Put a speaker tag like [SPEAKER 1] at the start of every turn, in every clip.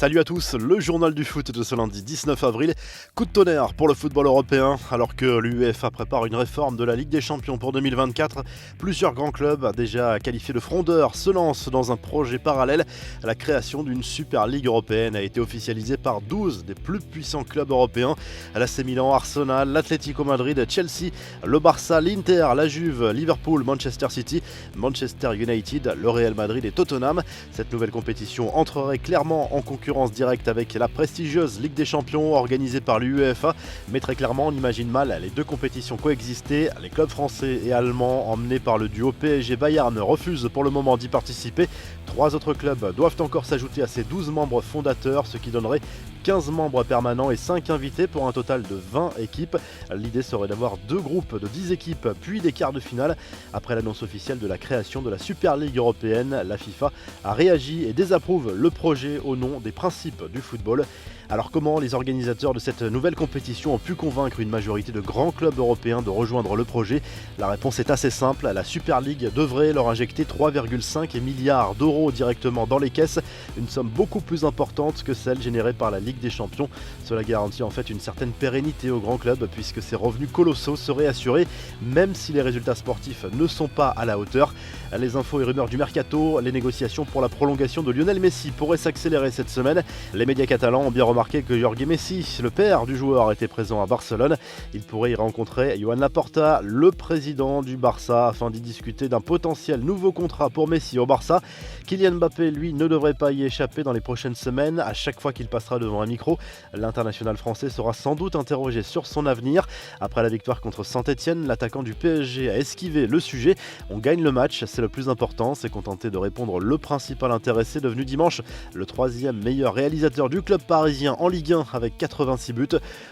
[SPEAKER 1] Salut à tous, le journal du foot de ce lundi 19 avril. Coup de tonnerre pour le football européen. Alors que l'UEFA prépare une réforme de la Ligue des Champions pour 2024, plusieurs grands clubs déjà qualifiés de frondeurs se lancent dans un projet parallèle. La création d'une Super Ligue européenne a été officialisée par 12 des plus puissants clubs européens. L'AC Milan, Arsenal, l'Atlético Madrid, Chelsea, le Barça, l'Inter, la Juve, Liverpool, Manchester City, Manchester United, le Real Madrid et Tottenham. Cette nouvelle compétition entrerait clairement en concurrence directe avec la prestigieuse Ligue des Champions organisée par l'UEFA, mais très clairement on imagine mal les deux compétitions coexister. Les clubs français et allemands emmenés par le duo PSG-Bayern refusent pour le moment d'y participer. 3 autres clubs doivent encore s'ajouter à ces 12 membres fondateurs, ce qui donnerait 15 membres permanents et 5 invités pour un total de 20 équipes. L'idée serait d'avoir 2 groupes de 10 équipes puis des quarts de finale. Après l'annonce officielle de la création de la Super Ligue européenne, la FIFA a réagi et désapprouve le projet au nom des principes du football. Alors comment les organisateurs de cette nouvelle compétition ont pu convaincre une majorité de grands clubs européens de rejoindre le projet? La réponse est assez simple, la Super League devrait leur injecter 3,5 milliards d'euros directement dans les caisses, une somme beaucoup plus importante que celle générée par la Ligue des Champions. Cela garantit en fait une certaine pérennité aux grands clubs puisque ces revenus colossaux seraient assurés même si les résultats sportifs ne sont pas à la hauteur. Les infos et rumeurs du mercato, les négociations pour la prolongation de Lionel Messi pourraient s'accélérer cette semaine. Les médias catalans ont bien remarqué que Jorge Messi, le père du joueur, était présent à Barcelone. Il pourrait y rencontrer Joan Laporta, le président du Barça, afin d'y discuter d'un potentiel nouveau contrat pour Messi au Barça. Kylian Mbappé, lui, ne devrait pas y échapper dans les prochaines semaines. À chaque fois qu'il passera devant un micro, l'international français sera sans doute interrogé sur son avenir. Après la victoire contre Saint-Etienne, l'attaquant du PSG a esquivé le sujet. On gagne le match, c'est le plus important, c'est contenter de répondre le principal intéressé, devenu dimanche le 3e meilleur réalisateur du club parisien en Ligue 1 avec 86 buts.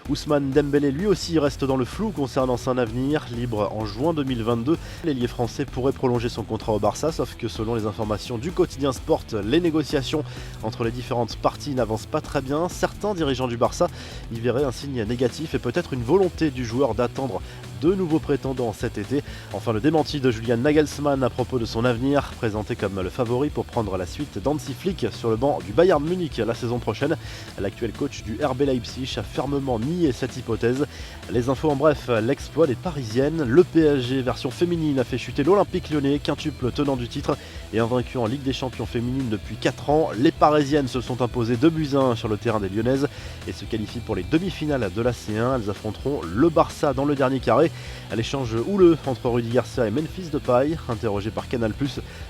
[SPEAKER 1] Ousmane Dembélé lui aussi reste dans le flou concernant son avenir. Libre en juin 2022, l'ailier français pourrait prolonger son contrat au Barça, sauf que selon les informations du quotidien Sport, les négociations entre les différentes parties n'avancent pas très bien. Certains dirigeants du Barça y verraient un signe négatif et peut-être une volonté du joueur d'attendre de nouveaux prétendants cet été. Enfin, le démenti de Julian Nagelsmann à propos de son avenir, présenté comme le favori pour prendre la suite d'Hansi Flick sur le banc du Bayern Munich la saison prochaine. L'actuel coach du RB Leipzig a fermement nié cette hypothèse. Les infos en bref, l'exploit des Parisiennes. Le PSG version féminine a fait chuter l'Olympique Lyonnais, quintuple tenant du titre et invaincu en Ligue des Champions féminine depuis 4 ans. Les Parisiennes se sont imposées 2-1 sur le terrain des Lyonnaises et se qualifient pour les demi-finales de la C1. Elles affronteront le Barça dans le dernier carré. L'échange houleux entre Rudy Garcia et Memphis Depay. Interrogé par Canal+,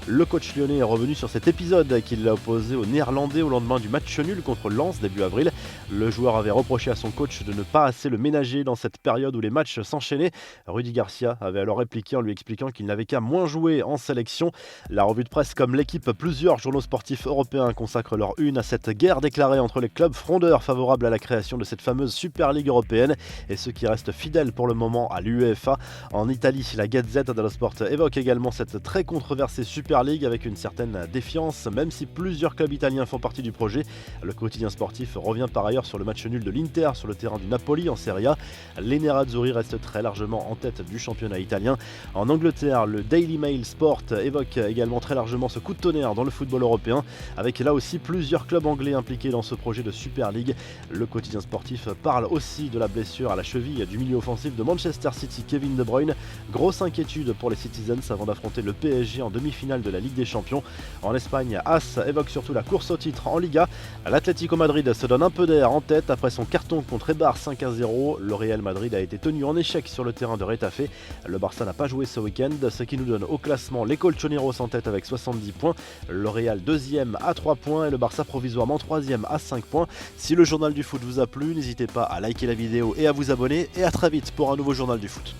[SPEAKER 1] le coach lyonnais est revenu sur cet épisode qu'il a opposé aux Néerlandais au lendemain du match nul contre Lens début avril. Le joueur avait reproché à son coach de ne pas assez le ménager dans cette période où les matchs s'enchaînaient. Rudy Garcia avait alors répliqué en lui expliquant qu'il n'avait qu'à moins jouer en sélection. La revue de presse comme l'équipe, plusieurs journaux sportifs européens consacrent leur une à cette guerre déclarée entre les clubs frondeurs favorables à la création de cette fameuse Super Ligue européenne et ceux qui restent fidèles pour le moment à l'UEFA. En Italie, la Gazette dello Sport évoque également cette très controversée Super League avec une certaine défiance, même si plusieurs clubs italiens font partie du projet. Le quotidien sportif revient par ailleurs sur le match nul de l'Inter sur le terrain du Napoli en Serie A. Les Nerazzurri restent très largement en tête du championnat italien. En Angleterre, le Daily Mail Sport évoque également très largement ce coup de tonnerre dans le football européen, avec là aussi plusieurs clubs anglais impliqués dans ce projet de Super League. Le quotidien sportif parle aussi de la blessure à la cheville du milieu offensif de Manchester City, Kevin De Bruyne. Grosse inquiétude pour les Citizens avant d'affronter le PSG en demi-finale de la Ligue des Champions. En Espagne, AS évoque surtout la course au titre en Liga. L'Atlético Madrid se donne un peu d'air en tête après son carton contre Eibar 5-0. Le Real Madrid a été tenu en échec sur le terrain de Retafe. Le Barça n'a pas joué ce week-end, ce qui nous donne au classement les Colchoneros en tête avec 70 points. Le Real 2e à 3 points et le Barça provisoirement 3e à 5 points. Si le journal du foot vous a plu, n'hésitez pas à liker la vidéo et à vous abonner. Et à très vite pour un nouveau journal du foot.